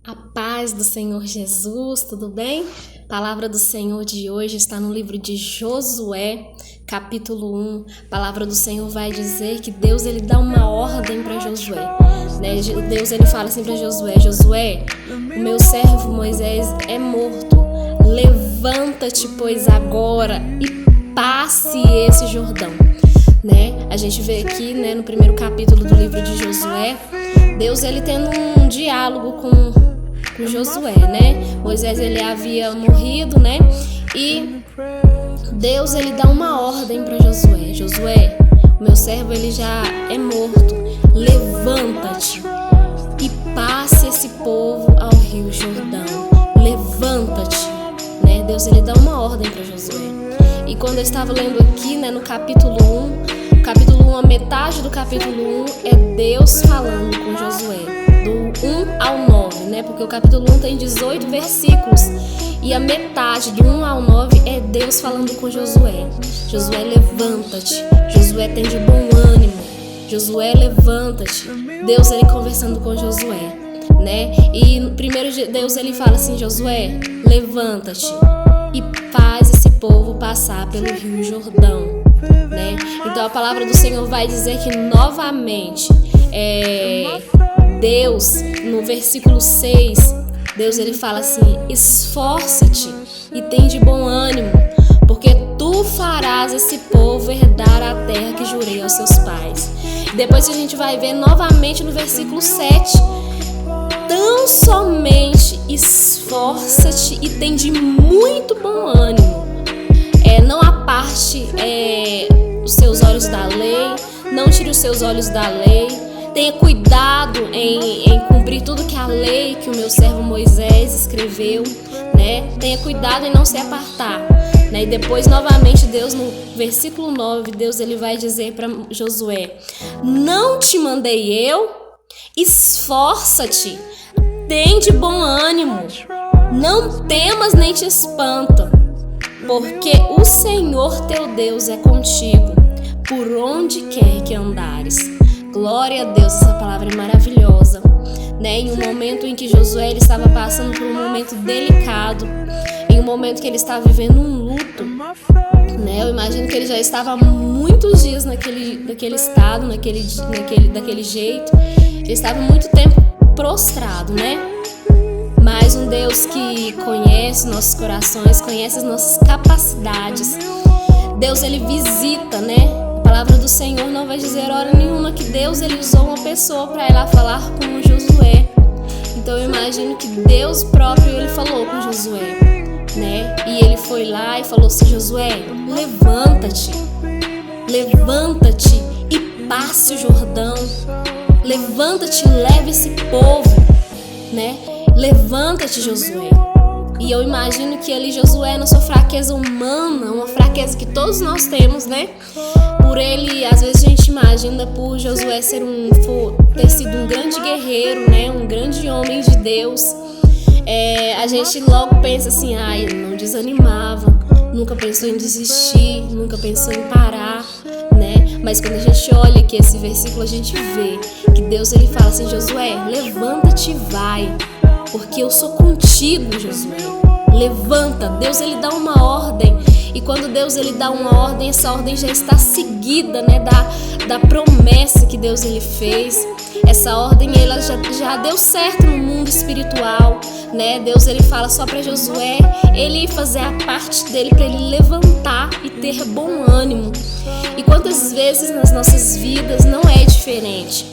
A paz do Senhor Jesus, tudo bem? A palavra do Senhor de hoje está no livro de Josué, capítulo 1. A palavra do Senhor vai dizer que Deus ele dá uma ordem para Josué. Deus ele fala assim para Josué: Josué, o meu servo Moisés é morto. Levanta-te, pois, agora e passe esse Jordão. A gente vê aqui, no primeiro capítulo do livro de Josué, Deus ele tendo um diálogo com Josué, Moisés ele havia morrido, e Deus ele dá uma ordem para Josué: Josué, o meu servo ele já é morto. Levanta-te e passe esse povo ao Rio Jordão. Levanta-te, Deus ele dá uma ordem para Josué. E quando eu estava lendo aqui, no capítulo 1, a metade do capítulo 1 é Deus falando com Josué, do 1 ao 9, porque o capítulo 1 tem 18 versículos e a metade do 1 ao 9 é Deus falando com Josué. Josué, levanta-te. Josué, tem de bom ânimo. Josué, levanta-te. Deus ele conversando com Josué, E primeiro Deus ele fala assim: Josué, levanta-te e faz esse povo passar pelo Rio Jordão, Então a palavra do Senhor vai dizer que novamente Deus, no versículo 6, Deus ele fala assim: esforça-te e tem de bom ânimo, porque tu farás esse povo herdar a terra que jurei aos seus pais. Depois a gente vai ver novamente no versículo 7: tão somente esforça-te e tem de muito bom ânimo. Não aparte os seus olhos da lei, não tire os seus olhos da lei. Tenha cuidado em cumprir tudo que a lei que o meu servo Moisés escreveu, Tenha cuidado em não se apartar, E depois novamente Deus, no versículo 9, Deus ele vai dizer para Josué: não te mandei eu? Esforça-te, tem de bom ânimo, não temas nem te espanta, porque o Senhor teu Deus é contigo, por onde quer que andares. Glória a Deus, essa palavra é maravilhosa, Em um momento em que Josué ele estava passando por um momento delicado, em um momento que ele estava vivendo um luto, Eu imagino que ele já estava há muitos dias naquele estado, daquele jeito. Ele estava muito tempo prostrado, Mas um Deus que conhece nossos corações, conhece as nossas capacidades. Deus ele visita, A palavra do Senhor não vai dizer hora nenhuma que Deus ele usou uma pessoa para ir lá falar com Josué. Então eu imagino que Deus próprio ele falou com Josué, E ele foi lá e falou assim: Josué, levanta-te e passe o Jordão. Levanta-te e leve esse povo, Levanta-te, Josué. E eu imagino que ali Josué, na sua fraqueza humana, uma fraqueza que todos nós temos, Por ele, às vezes a gente imagina por Josué ter sido um grande guerreiro, um grande homem de Deus. A gente logo pensa assim: ele não desanimava, nunca pensou em desistir, nunca pensou em parar, Mas quando a gente olha aqui esse versículo, a gente vê que Deus ele fala assim: Josué, levanta-te e vai, porque eu sou contigo, Josué. Levanta. Deus ele dá uma ordem, e quando Deus ele dá uma ordem, essa ordem já está seguida, da promessa que Deus ele fez. Essa ordem ela já deu certo no mundo espiritual, Deus ele fala só para Josué ele fazer a parte dele para ele levantar e ter bom ânimo. E quantas vezes nas nossas vidas não é diferente?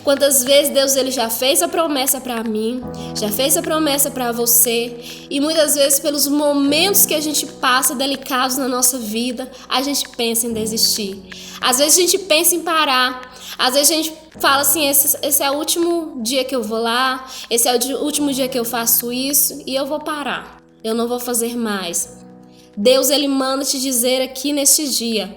Quantas vezes Deus ele já fez a promessa para mim, já fez a promessa para você, e muitas vezes pelos momentos que a gente passa delicados na nossa vida, a gente pensa em desistir. Às vezes a gente pensa em parar. Às vezes a gente fala assim: esse é o último dia que eu vou lá, esse é o último dia que eu faço isso e eu vou parar. Eu não vou fazer mais. Deus ele manda te dizer aqui neste dia,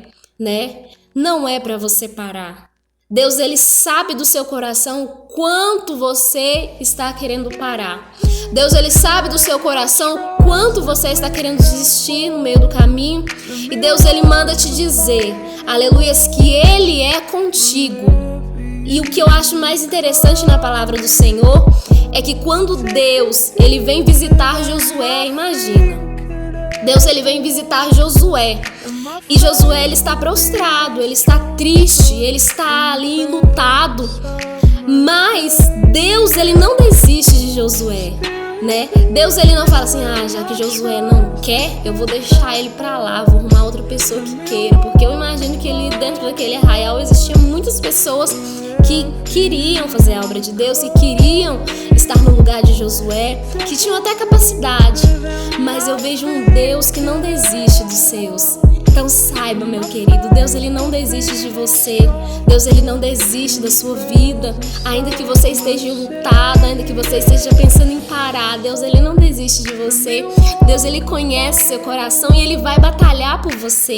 Não é para você parar. Deus ele sabe do seu coração o quanto você está querendo parar. Deus ele sabe do seu coração o quanto você está querendo desistir no meio do caminho. E Deus ele manda te dizer, aleluias, que ele é contigo. E o que eu acho mais interessante na palavra do Senhor é que quando Deus ele vem visitar Josué, imagina, Deus ele vem visitar Josué e Josué ele está prostrado, ele está triste, ele está ali enlutado, mas Deus ele não desiste de Josué, né? Deus ele não fala assim, já que Josué não quer, eu vou deixar ele pra lá, vou arrumar outra pessoa que queira, porque eu imagino que ali dentro daquele arraial existiam muitas pessoas que queriam fazer a obra de Deus, que queriam estar no lugar de Josué, que tinham até capacidade, mas eu vejo um Deus que não desiste dos seus. Então saiba, meu querido, Deus ele não desiste de você, Deus ele não desiste da sua vida, ainda que você esteja enlutado, ainda que você esteja pensando em parar, Deus ele não desiste de você, Deus ele conhece seu coração e ele vai batalhar por você.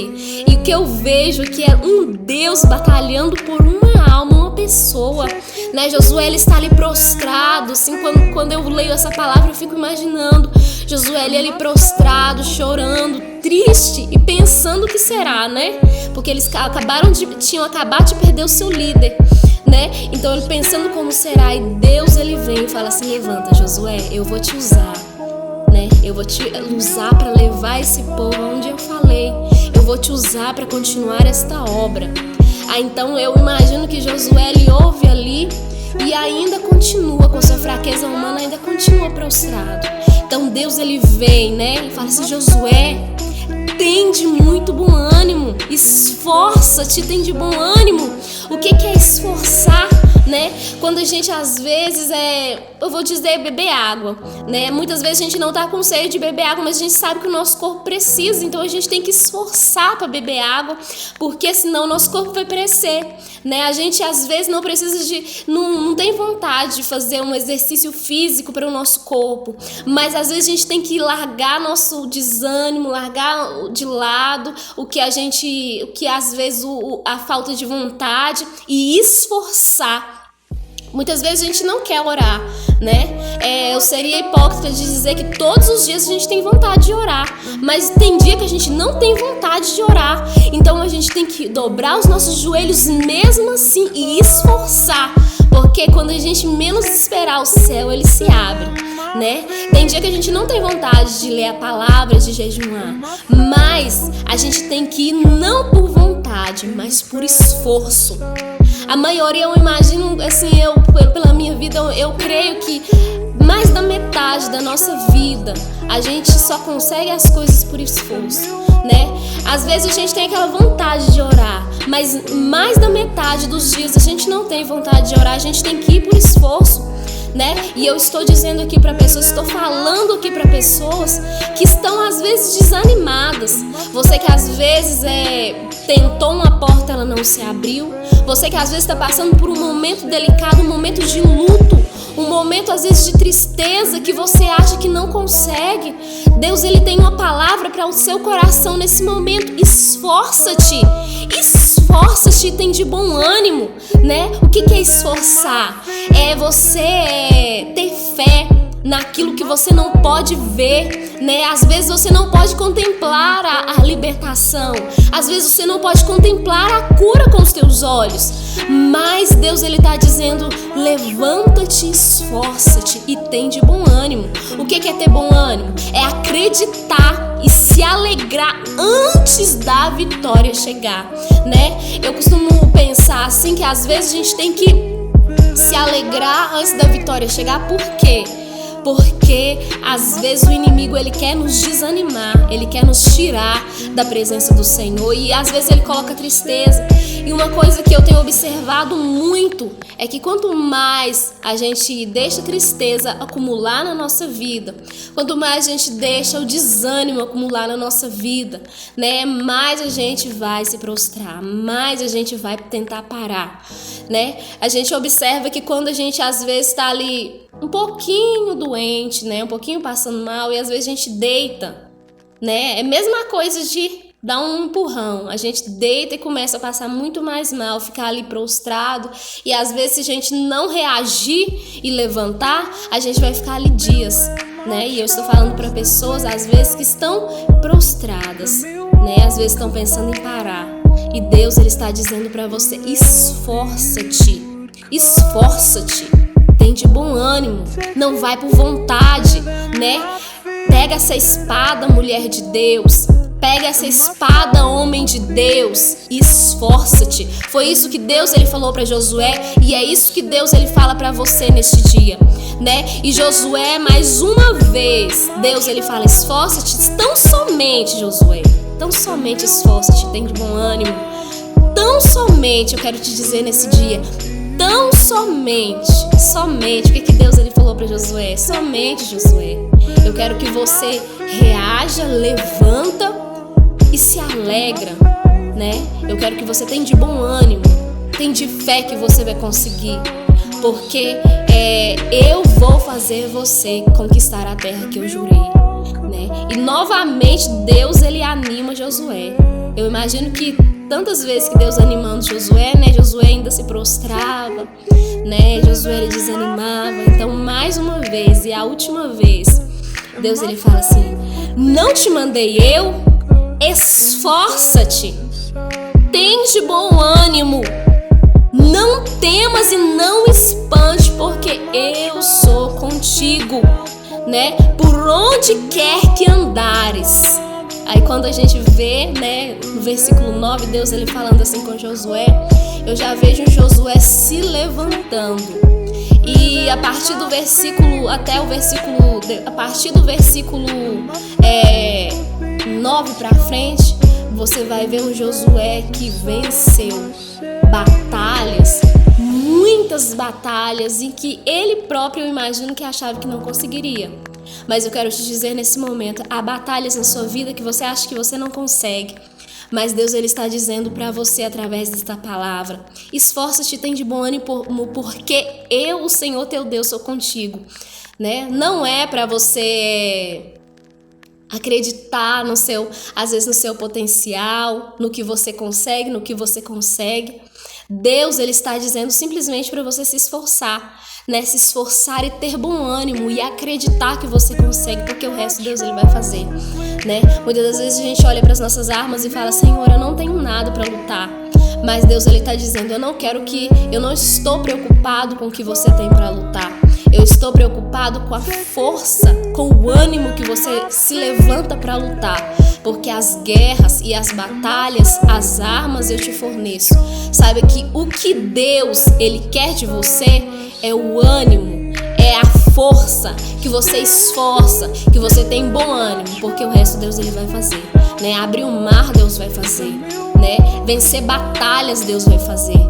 E o que eu vejo que é um Deus batalhando por uma alma, uma pessoa, né? Josué ele está ali prostrado, assim, quando eu leio essa palavra eu fico imaginando Josué ele ali prostrado, chorando, triste e pensando o que será, né? Porque eles tinham acabado de perder o seu líder, né? Então ele pensando como será, e Deus ele vem e fala assim, levanta Josué, eu vou te usar, né? Eu vou te usar para levar esse povo onde eu falei, eu vou te usar para continuar esta obra. Então eu imagino que Josué ele ouve ali e ainda continua com sua fraqueza humana, ainda continua prostrado. Então Deus ele vem, né, e fala assim, Josué, tem de muito bom ânimo, esforça-te, tem de bom ânimo. O que é esforçar, né? Quando a gente às vezes eu vou dizer beber água, né? Muitas vezes a gente não tá com sede de beber água, mas a gente sabe que o nosso corpo precisa, então a gente tem que esforçar para beber água, porque senão o nosso corpo vai perecer, né? A gente às vezes não precisa não tem vontade de fazer um exercício físico para o nosso corpo, mas às vezes a gente tem que largar nosso desânimo, largar de lado o que às vezes a falta de vontade e esforçar. Muitas vezes a gente não quer orar, né? Eu seria hipócrita de dizer que todos os dias a gente tem vontade de orar, mas tem dia que a gente não tem vontade de orar. Então a gente tem que dobrar os nossos joelhos mesmo assim e esforçar, porque quando a gente menos esperar, o céu ele se abre, né? Tem dia que a gente não tem vontade de ler a palavra, de jejuar, mas a gente tem que ir não por vontade, mas por esforço. A maioria, eu imagino, assim, pela minha vida, eu creio que mais da metade da nossa vida a gente só consegue as coisas por esforço, né? Às vezes a gente tem aquela vontade de orar, mas mais da metade dos dias a gente não tem vontade de orar, a gente tem que ir por esforço, né? E eu estou dizendo aqui para pessoas, estou falando aqui para pessoas que estão às vezes desanimadas. Você que às vezes tentou uma porta, ela não se abriu. Você que às vezes está passando por um momento delicado, um momento de luto, um momento às vezes de tristeza que você acha que não consegue. Deus ele tem uma palavra para o seu coração nesse momento. Esforça-te, esforça-te, tem de bom ânimo, né? O que é esforçar? É você ter fé naquilo que você não pode ver, né? Às vezes você não pode contemplar a libertação, às vezes você não pode contemplar a cura com os teus olhos, mas Deus ele tá dizendo, levanta-te, esforça-te e tem de bom ânimo. O que é ter bom ânimo? É acreditar e se alegrar antes da vitória chegar, né? Eu costumo pensar assim, que às vezes a gente tem que se alegrar antes da vitória chegar. Por quê? Porque às vezes o inimigo ele quer nos desanimar, ele quer nos tirar da presença do Senhor e às vezes ele coloca tristeza. E uma coisa que eu tenho observado muito é que quanto mais a gente deixa a tristeza acumular na nossa vida, quanto mais a gente deixa o desânimo acumular na nossa vida, né, mais a gente vai se prostrar, mais a gente vai tentar parar, né? A gente observa que quando a gente às vezes está ali um pouquinho doente, né, um pouquinho passando mal e às vezes a gente deita, né? É a mesma coisa de dar um empurrão, a gente deita e começa a passar muito mais mal, ficar ali prostrado e às vezes se a gente não reagir e levantar, a gente vai ficar ali dias, né? E eu estou falando para pessoas às vezes que estão prostradas, né? Às vezes estão pensando em parar e Deus ele está dizendo para você, esforça-te, esforça-te. tem de bom ânimo, não vai por vontade, né? Pega essa espada, mulher de Deus. Pega essa espada, homem de Deus, e esforça-te. Foi isso que Deus ele falou para Josué, e é isso que Deus ele fala para você neste dia, né? E Josué, mais uma vez, Deus ele fala: esforça-te, tão somente, Josué, tão somente esforça-te, tem de bom ânimo. Tão somente, eu quero te dizer nesse dia, tão somente, o que Deus ele falou para Josué? Somente, Josué, eu quero que você reaja, levanta e se alegra, né? Eu quero que você tenha de bom ânimo, tenha de fé que você vai conseguir, porque eu vou fazer você conquistar a terra que eu jurei, né? E novamente Deus ele anima Josué. Eu imagino que tantas vezes que Deus animando Josué, né? Josué ainda se prostrava, né? Josué ele desanimava. Então mais uma vez, e a última vez, Deus ele fala assim: não te mandei eu? Esforça-te, tem de bom ânimo, não temas e não espante, porque eu sou contigo, né? Por onde quer que andares. Aí quando a gente vê, né, no versículo 9, Deus ele falando assim com Josué, eu já vejo Josué se levantando. E a partir do versículo, a partir do versículo 9 para frente, você vai ver um Josué que venceu batalhas, muitas batalhas, em que ele próprio, eu imagino que achava que não conseguiria. Mas eu quero te dizer nesse momento, há batalhas na sua vida que você acha que você não consegue, mas Deus ele está dizendo para você através desta palavra: esforça-te, tem de bom ânimo, porque eu, o Senhor teu Deus, sou contigo, né? Não é para você acreditar no seu, às vezes no seu potencial, no que você consegue, Deus ele está dizendo simplesmente para você se esforçar, né? Se esforçar e ter bom ânimo e acreditar que você consegue, porque o resto Deus ele vai fazer, né? Muitas das vezes a gente olha para as nossas armas e fala: Senhor, eu não tenho nada para lutar. Mas Deus ele está dizendo: eu não estou preocupado com o que você tem para lutar. Eu estou preocupado com a força, com o ânimo que você se levanta para lutar. Porque as guerras e as batalhas, as armas eu te forneço. Saiba que o que Deus ele quer de você é o ânimo, é a força, que você esforça, que você tem bom ânimo, porque o resto Deus ele vai fazer, né? Abrir o mar Deus vai fazer, né? Vencer batalhas Deus vai fazer.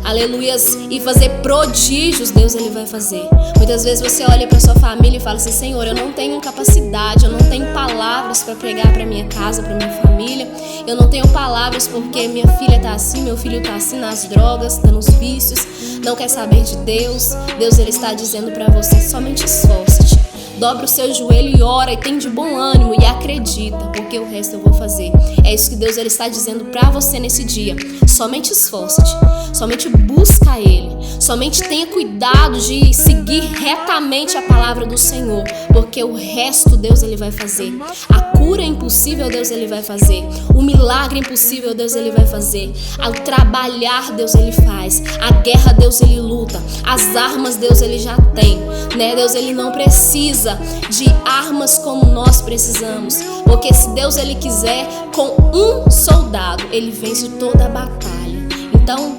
Aleluias, e fazer prodígios Deus ele vai fazer. Muitas vezes você olha para sua família e fala assim: Senhor, eu não tenho capacidade, eu não tenho palavras para pregar para minha casa, para minha família. Eu não tenho palavras porque minha filha tá assim, meu filho tá assim nas drogas, tá nos vícios, não quer saber de Deus. Deus ele está dizendo para você: somente esforça-te. Dobra o seu joelho e ora e tem de bom ânimo e acredita, porque o resto eu vou fazer. É isso que Deus ele está dizendo para você nesse dia. Somente esforça-te, somente busca Ele, somente tenha cuidado de seguir retamente a palavra do Senhor, porque o resto Deus ele vai fazer. A cura impossível Deus ele vai fazer, o milagre impossível Deus ele vai fazer, ao trabalhar Deus ele faz, a guerra Deus ele luta, as armas Deus ele já tem, né? Deus ele não precisa de armas como nós precisamos, porque se Deus ele quiser, com um soldado ele vence toda a batalha. Então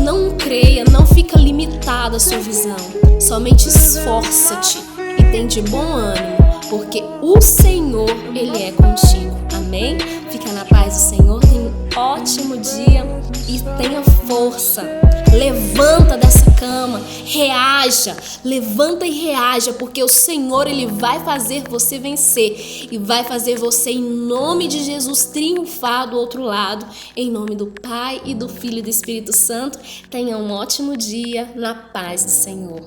não creia, não fica limitada a sua visão, somente esforça-te e tem de bom ânimo, porque o Senhor ele é contigo. Amém? Fica na paz do Senhor, tenha um ótimo dia e tenha força. Levanta dessa cama, reaja, levanta e reaja, porque o Senhor ele vai fazer você vencer e vai fazer você, em nome de Jesus, triunfar do outro lado, em nome do Pai e do Filho e do Espírito Santo. Tenha um ótimo dia na paz do Senhor.